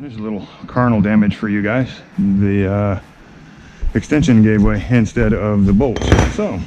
There's a little carnal damage for you guys. The extension gave way instead of the bolts. So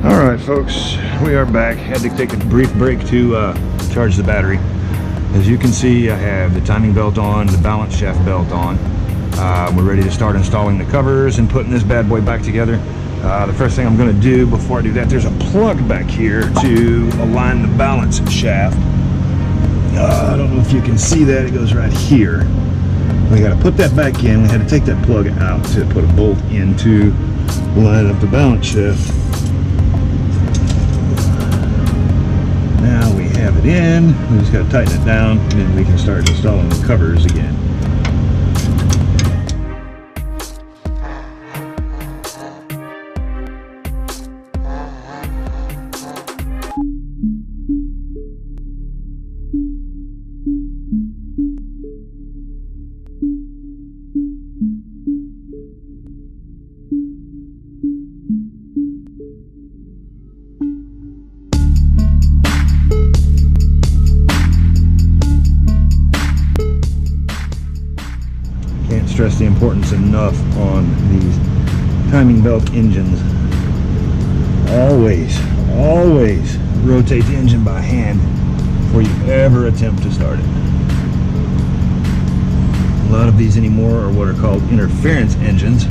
alright folks, we are back. Had to take a brief break to charge the battery. As you can see, I have the timing belt on, the balance shaft belt on. We're ready to start installing the covers and putting this bad boy back together. The first thing I'm going to do before I do that, there's a plug back here to align the balance shaft. I don't know if you can see that, it goes right here. We got to put that back in. We had to take that plug out to put a bolt in to line up the balance shaft. Now we have it in, we just got to tighten it down, and then we can start installing the covers again. Stress the importance enough on these timing belt engines. Always rotate the engine by hand before you ever attempt to start it. A lot of these anymore are what are called interference engines.